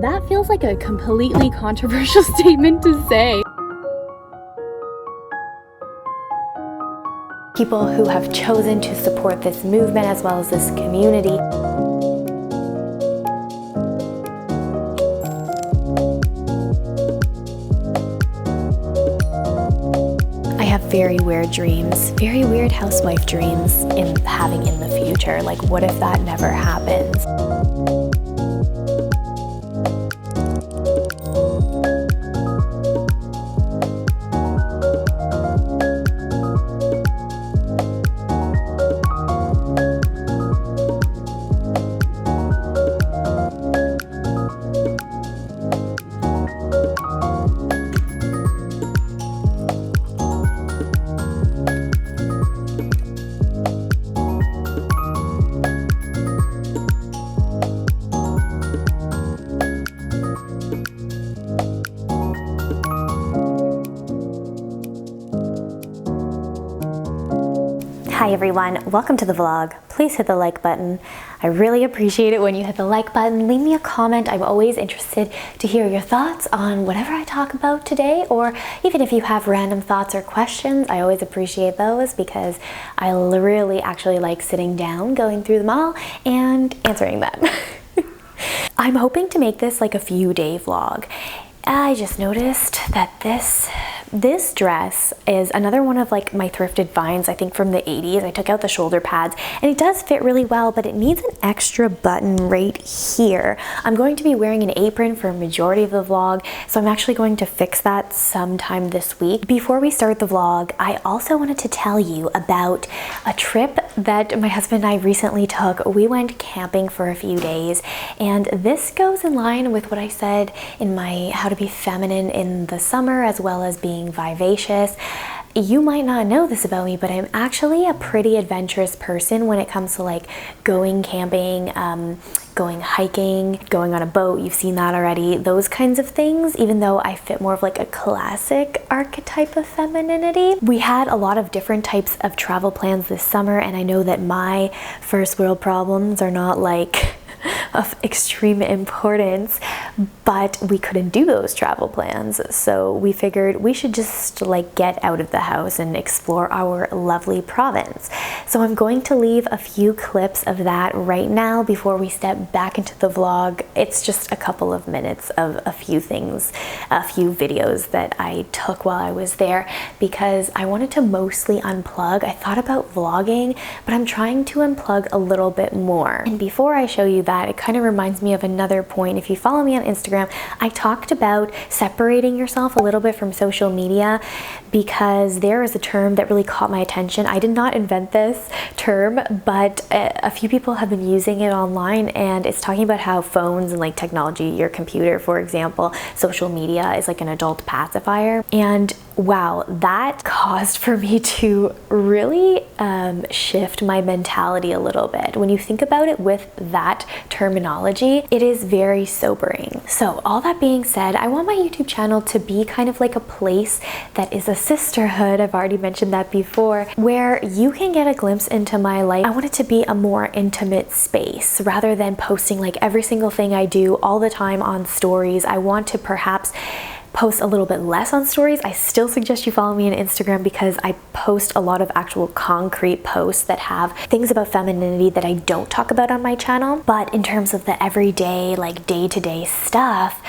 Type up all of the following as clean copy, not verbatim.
That feels like a completely controversial statement to say. People who have chosen to support this movement as well as this community. I have very weird dreams, very weird housewife dreams in having in the future. Like, what if that never happens? Hi everyone, welcome to the vlog. Please hit the like button. I really appreciate it when you hit the like button. Leave me a comment. I'm always interested to hear your thoughts on whatever I talk about today, or even if you have random thoughts or questions, I always appreciate those because I really actually like sitting down, going through them all, and answering them. I'm hoping to make this like a few day vlog. I just noticed that this dress is another one of like my thrifted finds, I think from the 80s. I took out the shoulder pads and it does fit really well, but it needs an extra button right here. I'm going to be wearing an apron for a majority of the vlog, so I'm actually going to fix that sometime this week. Before we start the vlog, I also wanted to tell you about a trip that my husband and I recently took. We went camping for a few days, and this goes in line with what I said in my How to Be Feminine in the Summer, as well as being vivacious. You might not know this about me, but I'm actually a pretty adventurous person when it comes to like going camping, going hiking, going on a boat. You've seen that already. Those kinds of things, even though I fit more of like a classic archetype of femininity. We had a lot of different types of travel plans this summer, and I know that my first world problems are not like of extreme importance, but we couldn't do those travel plans. So we figured we should just like get out of the house and explore our lovely province. So I'm going to leave a few clips of that right now before we step back into the vlog. It's just a couple of minutes of a few things, a few videos that I took while I was there because I wanted to mostly unplug. I thought about vlogging, but I'm trying to unplug a little bit more. And before I show you that, it kind of reminds me of another point. If you follow me on Instagram, I talked about separating yourself a little bit from social media because there is a term that really caught my attention. I did not invent this term, but a few people have been using it online, and it's talking about how phones and like technology, your computer, for example, social media is like an adult pacifier. And wow, that caused for me to really shift my mentality a little bit. When you think about it with that terminology, it is very sobering. So all that being said, I want my YouTube channel to be kind of like a place that is a sisterhood. I've already mentioned that before, where you can get a glimpse into my life. I want it to be a more intimate space rather than posting like every single thing I do all the time on stories. I want to perhaps post a little bit less on stories. I still suggest you follow me on Instagram because I post a lot of actual concrete posts that have things about femininity that I don't talk about on my channel. But in terms of the everyday, like day-to-day stuff,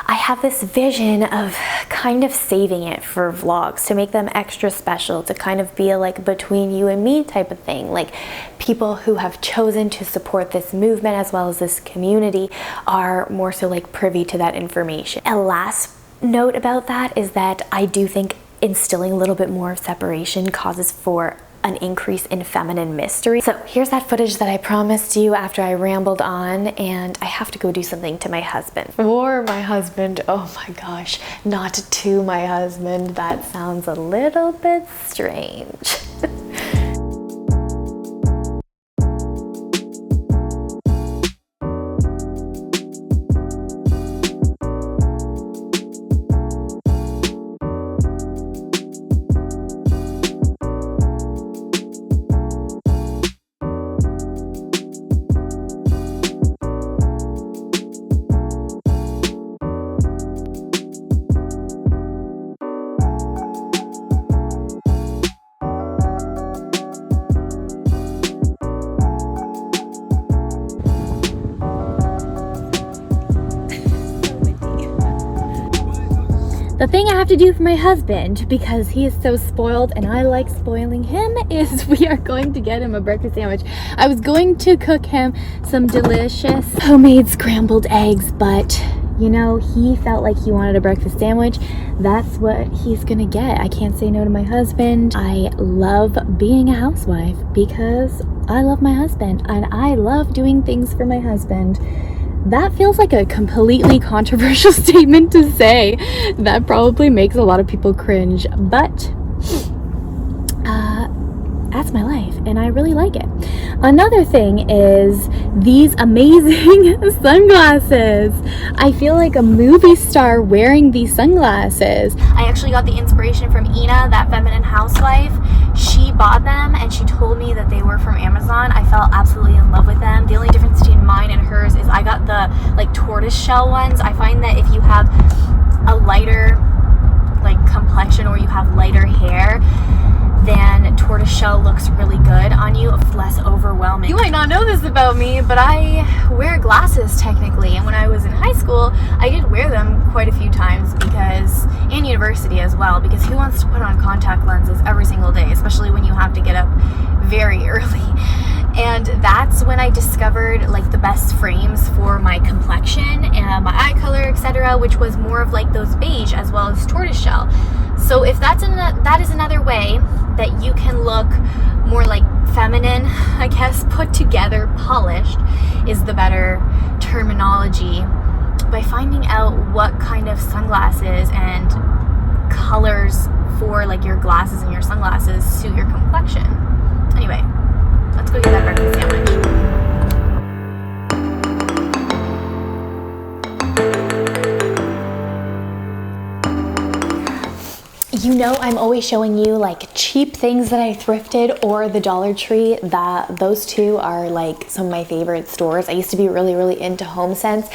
I have this vision of kind of saving it for vlogs to make them extra special, to kind of be like between you and me type of thing. Like people who have chosen to support this movement as well as this community are more so like privy to that information. And last note about that is that I do think instilling a little bit more separation causes for an increase in feminine mystery. So here's that footage that I promised you after I rambled on, and I have to go do something to my husband. For my husband, oh my gosh, not to my husband. That sounds a little bit strange. The thing I have to do for my husband, because he is so spoiled and I like spoiling him, is we are going to get him a breakfast sandwich. I was going to cook him some delicious homemade scrambled eggs, but you know, he felt like he wanted a breakfast sandwich. That's what he's gonna get. I can't say no to my husband. I love being a housewife because I love my husband and I love doing things for my husband. That feels like a completely controversial statement to say. That probably makes a lot of people cringe, but that's my life and I really like it. Another thing is these amazing sunglasses. I feel like a movie star wearing these sunglasses. I actually got the inspiration from Ina, that feminine housewife. She bought them and she told me that they were from Amazon. I fell absolutely in love with them. The only difference between mine and hers is I got the like tortoise shell ones. I find that if you have a lighter like complexion or you have lighter hair, then tortoiseshell looks really good on you. It's less overwhelming. You might not know this about me, but I wear glasses technically, and when I was in high school I did wear them quite a few times because, and university as well, because who wants to put on contact lenses every single day, especially when you have to get up very early. And that's when I discovered like the best frames for my complexion and my eye color, etc., which was more of like those beige as well as tortoiseshell. So if that is another way that you can look more like feminine, I guess, put together, polished is the better terminology, by finding out what kind of sunglasses and colors for like your glasses and your sunglasses suit your complexion. Anyway, let's go get that breakfast sandwich. You know, I'm always showing you like cheap things that I thrifted or the Dollar Tree. Those two are like some of my favorite stores. I used to be really into HomeSense,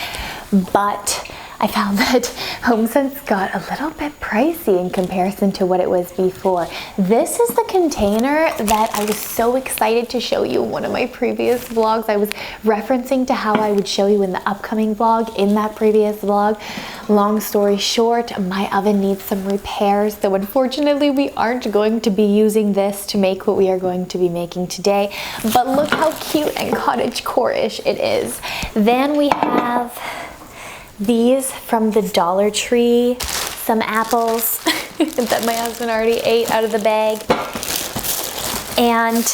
but I found that HomeSense got a little bit pricey in comparison to what it was before. This is the container that I was so excited to show you in one of my previous vlogs. I was referencing to how I would show you in the upcoming vlog in that previous vlog. Long story short, my oven needs some repairs, so unfortunately we aren't going to be using this to make what we are going to be making today. But look how cute and cottagecore-ish it is. Then we have these from the Dollar Tree, some apples that my husband already ate out of the bag. And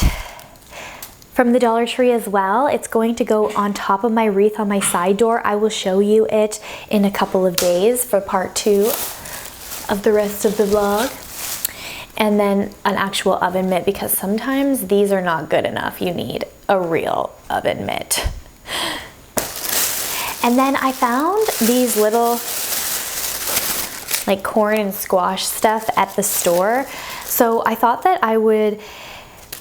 from the Dollar Tree as well, it's going to go on top of my wreath on my side door. I will show you it in a couple of days for part 2 of the rest of the vlog. And then an actual oven mitt, because sometimes these are not good enough. You need a real oven mitt. And then I found these little like corn and squash stuff at the store. So I thought that I would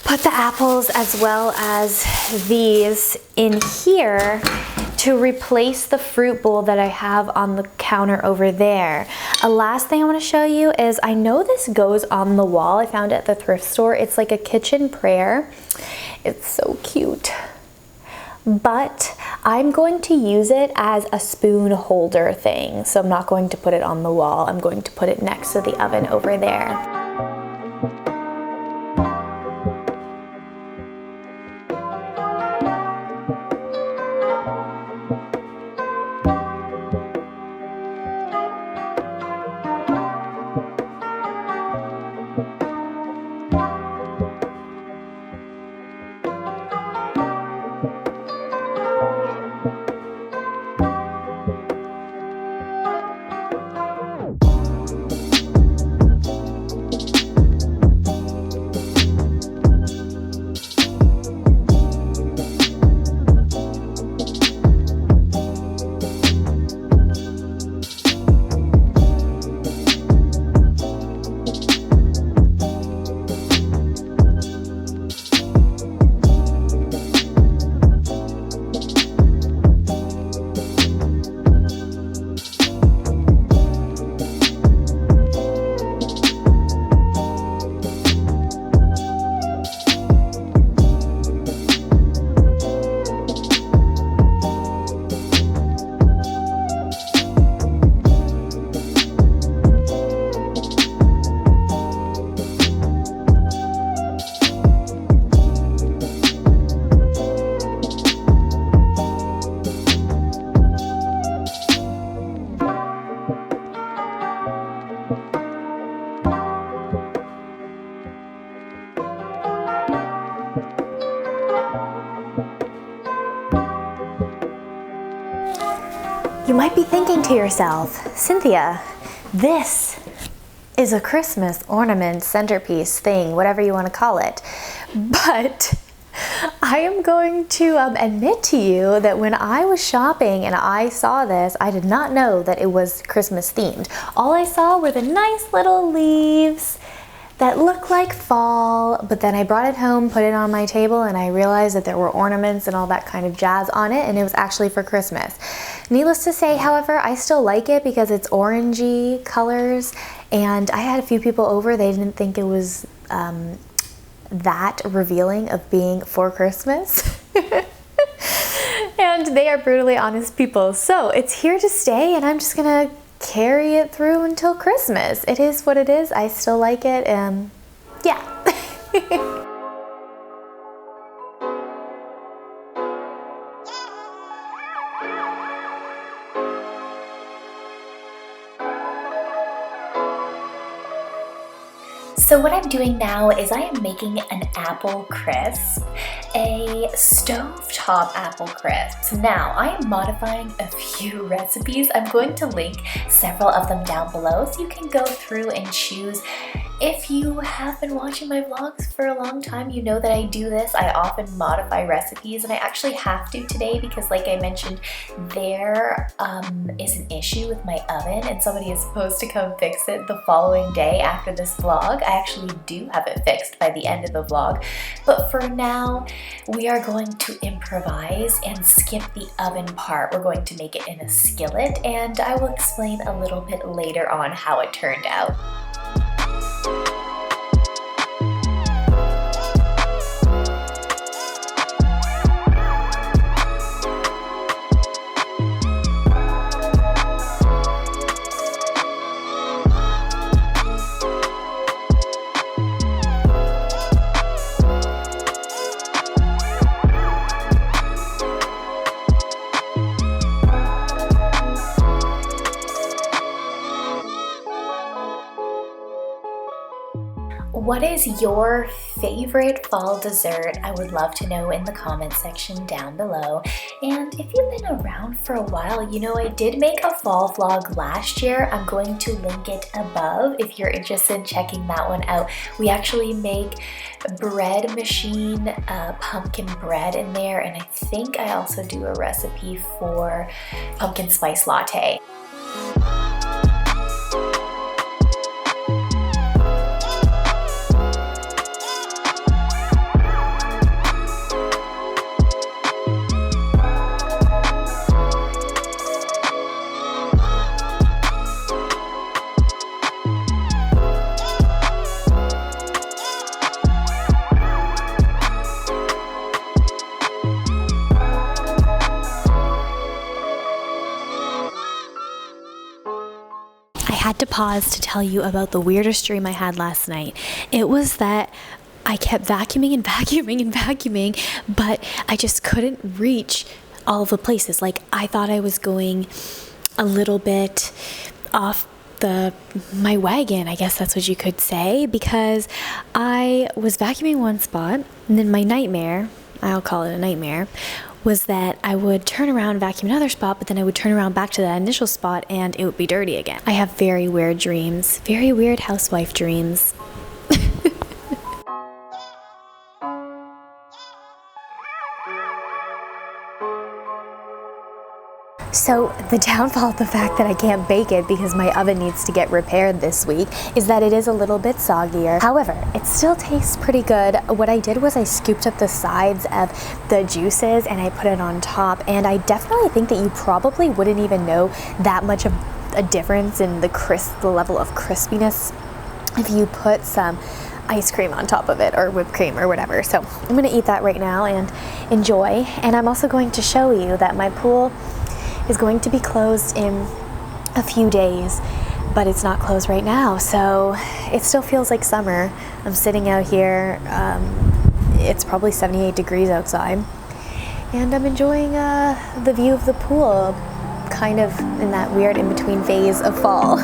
put the apples as well as these in here to replace the fruit bowl that I have on the counter over there. A last thing I want to show you is, I know this goes on the wall. I found it at the thrift store. It's like a kitchen prayer. It's so cute. But I'm going to use it as a spoon holder thing. So I'm not going to put it on the wall. I'm going to put it next to the oven over there. You might be thinking to yourself, Cynthia, this is a Christmas ornament, centerpiece thing, whatever you want to call it. But I am going to admit to you that when I was shopping and I saw this, I did not know that it was Christmas themed. All I saw were the nice little leaves that look like fall, but then I brought it home, put it on my table, and I realized that there were ornaments and all that kind of jazz on it, and it was actually for Christmas. Needless to say, however, I still like it because it's orangey colors, and I had a few people over, they didn't think it was that revealing of being for Christmas. And they are brutally honest people. So it's here to stay, and I'm just gonna carry it through until Christmas. It is what it is. I still like it, and yeah. So what I'm doing now is I am making an apple crisp, a stovetop apple crisp. Now I am modifying a few recipes. I'm going to link several of them down below so you can go through and choose. If you have been watching my vlogs for a long time, you know that I do this. I often modify recipes, and I actually have to today because, like I mentioned, there is an issue with my oven and somebody is supposed to come fix it the following day after this vlog. I actually do have it fixed by the end of the vlog, but for now we are going to improvise and skip the oven part. We're going to make it in a skillet, and I will explain a little bit later on how it turned out. What is your favorite fall dessert? I would love to know in the comment section down below. And if you've been around for a while, you know I did make a fall vlog last year. I'm going to link it above if you're interested in checking that one out. We actually make bread machine pumpkin bread in there, and I think I also do a recipe for pumpkin spice latte. I had to pause to tell you about the weirdest dream I had last night. It was that I kept vacuuming and vacuuming and vacuuming, but I just couldn't reach all of the places. Like, I thought I was going a little bit off my wagon, I guess that's what you could say, because I was vacuuming one spot, and then my nightmare, I'll call it a nightmare, was that I would turn around, vacuum another spot, but then I would turn around back to that initial spot and it would be dirty again. I have very weird dreams, very weird housewife dreams. So the downfall of the fact that I can't bake it because my oven needs to get repaired this week is that it is a little bit soggier. However, it still tastes pretty good. What I did was I scooped up the sides of the juices and I put it on top, and I definitely think that you probably wouldn't even know that much of a difference in the level of crispiness if you put some ice cream on top of it or whipped cream or whatever. So I'm gonna eat that right now and enjoy. And I'm also going to show you that my pool is going to be closed in a few days, but it's not closed right now, so it still feels like summer. I'm sitting out here, it's probably 78 degrees outside, and I'm enjoying the view of the pool, kind of in that weird in-between phase of fall.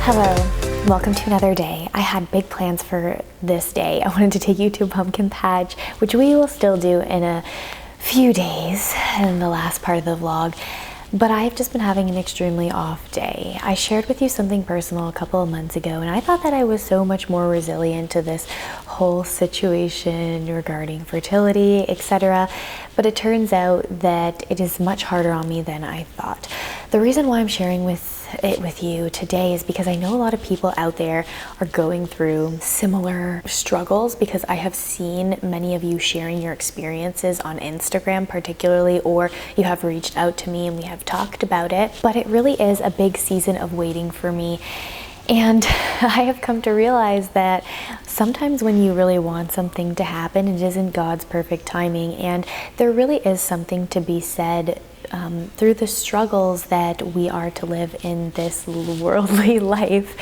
Hello, welcome to another day. I had big plans for this day. I wanted to take you to a pumpkin patch, which we will still do in a few days in the last part of the vlog. But I've just been having an extremely off day. I shared with you something personal a couple of months ago, and I thought that I was so much more resilient to this whole situation regarding fertility, etc. But it turns out that it is much harder on me than I thought. The reason why I'm sharing it with you today is because I know a lot of people out there are going through similar struggles, because I have seen many of you sharing your experiences on Instagram particularly, or you have reached out to me and we have talked about it. But it really is a big season of waiting for me. And I have come to realize that sometimes when you really want something to happen, it isn't God's perfect timing. And there really is something to be said through the struggles that we are to live in this worldly life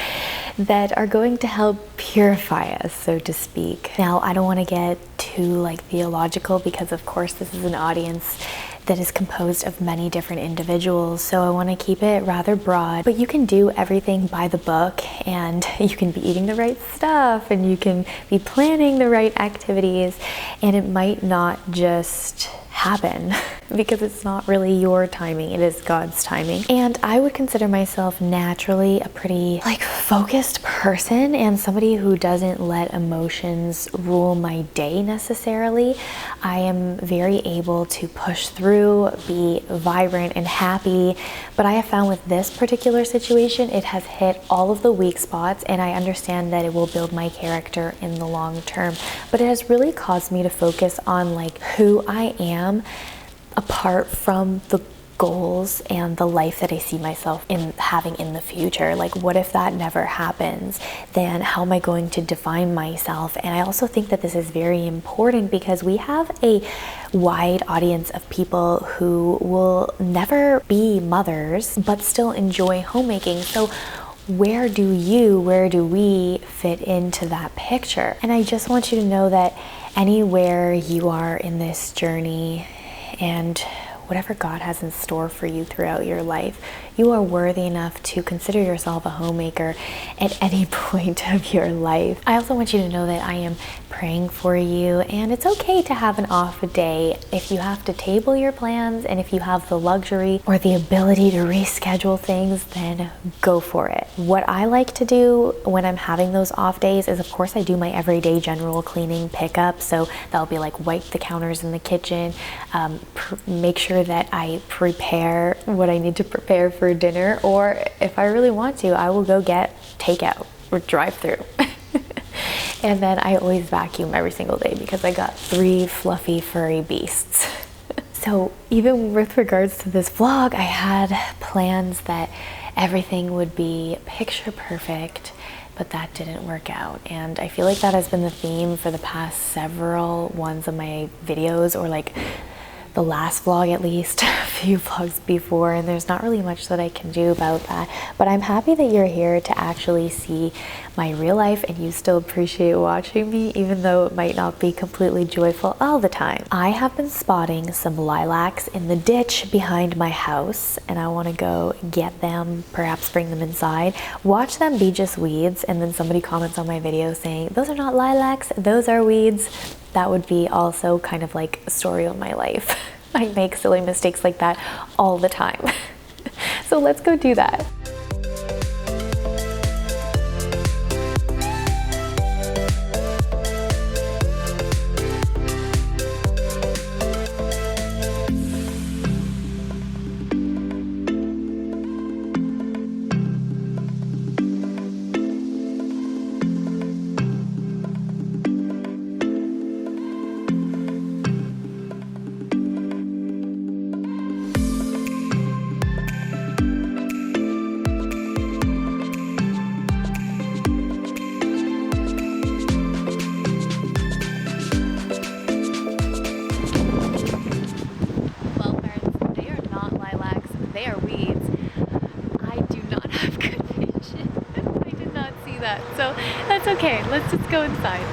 that are going to help purify us, so to speak. Now, I don't want to get too theological, because of course this is an audience that is composed of many different individuals, so I want to keep it rather broad. But you can do everything by the book, and you can be eating the right stuff, and you can be planning the right activities, and it might not just happen because it's not really your timing, it is God's timing. And I would consider myself naturally a pretty focused person, and somebody who doesn't let emotions rule my day necessarily. I am very able to push through, be vibrant and happy, but I have found with this particular situation, it has hit all of the weak spots, and I understand that it will build my character in the long term. But it has really caused me to focus on who I am apart from the goals and the life that I see myself in having in the future. What if that never happens? Then how am I going to define myself? And I also think that this is very important, because we have a wide audience of people who will never be mothers but still enjoy homemaking. So where do we fit into that picture? And I just want you to know that anywhere you are in this journey, and whatever God has in store for you throughout your life, you are worthy enough to consider yourself a homemaker at any point of your life. I also want you to know that I am praying for you, and it's okay to have an off day. If you have to table your plans, and if you have the luxury or the ability to reschedule things, then go for it. What I like to do when I'm having those off days is, of course, I do my everyday general cleaning pickup. So that'll be wipe the counters in the kitchen, make sure that I prepare what I need to prepare for dinner, or if I really want to, I will go get takeout or drive through. And then I always vacuum every single day, because I got 3 fluffy furry beasts. So even with regards to this vlog, I had plans that everything would be picture perfect, but that didn't work out. And I feel like that has been the theme for the past several ones of my videos, or the last vlog at least, a few vlogs before, and there's not really much that I can do about that. But I'm happy that you're here to actually see my real life, and you still appreciate watching me, even though it might not be completely joyful all the time. I have been spotting some lilacs in the ditch behind my house, and I want to go get them, perhaps bring them inside, watch them be just weeds, and then somebody comments on my video saying, "Those are not lilacs, those are weeds." That would be also kind of like a story of my life. I make silly mistakes like that all the time. So let's go do that. So that's okay. Let's just go inside.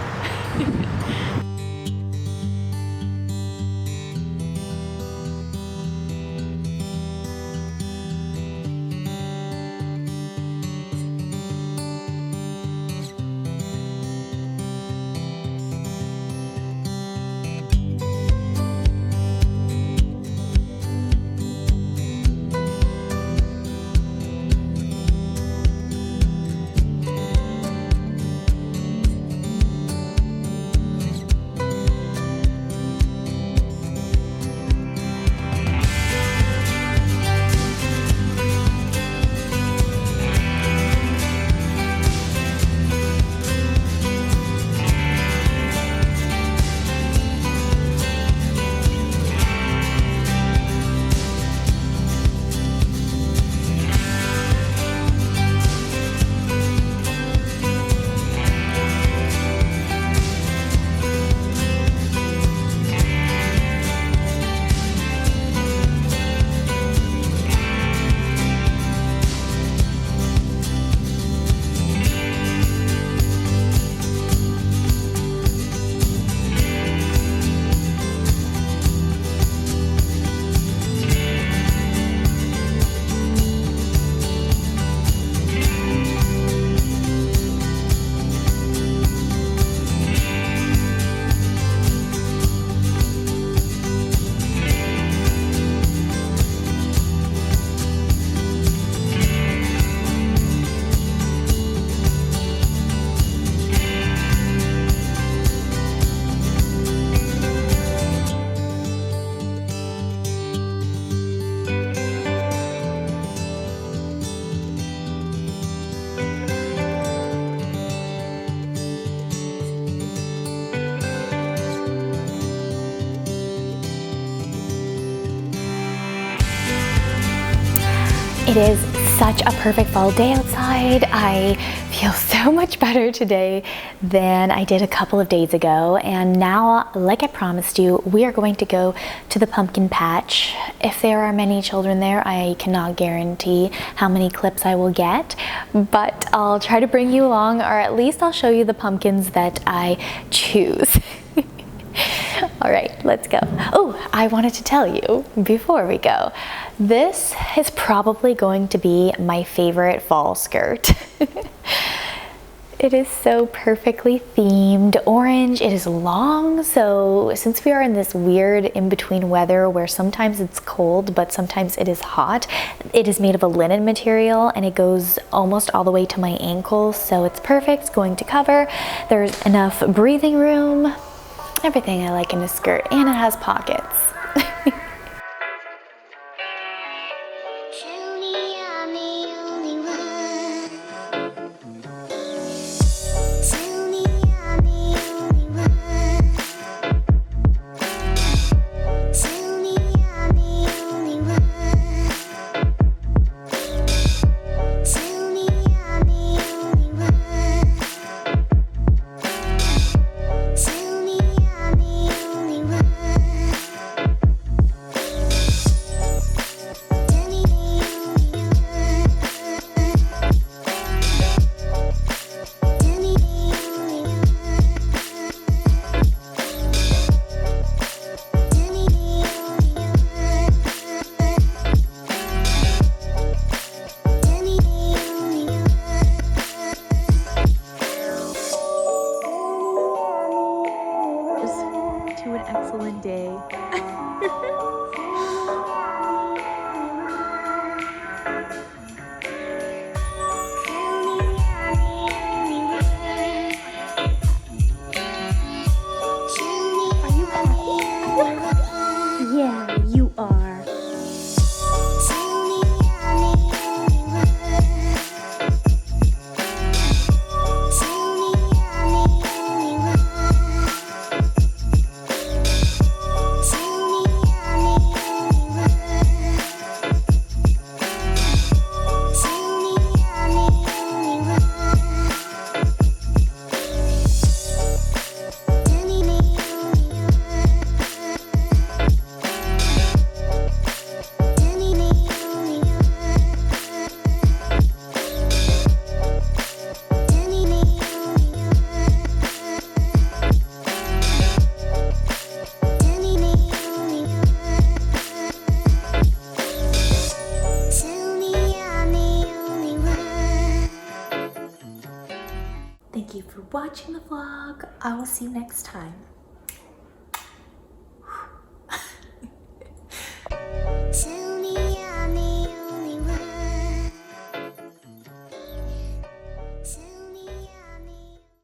It is such a perfect fall day outside. I feel so much better today than I did a couple of days ago. And now, like I promised you, we are going to go to the pumpkin patch. If there are many children there, I cannot guarantee how many clips I will get, but I'll try to bring you along, or at least I'll show you the pumpkins that I choose. All right, let's go. Oh, I wanted to tell you before we go, this is probably going to be my favorite fall skirt. It is so perfectly themed orange. It is long, so since we are in this weird in-between weather where sometimes it's cold but sometimes it is hot, it is made of a linen material and it goes almost all the way to my ankles, so it's perfect. It's going to cover. There's enough breathing room. Everything I like in a skirt, and it has pockets. An excellent day. Are you happy? Yeah, you are. Thank you for watching the vlog. I will see you next time.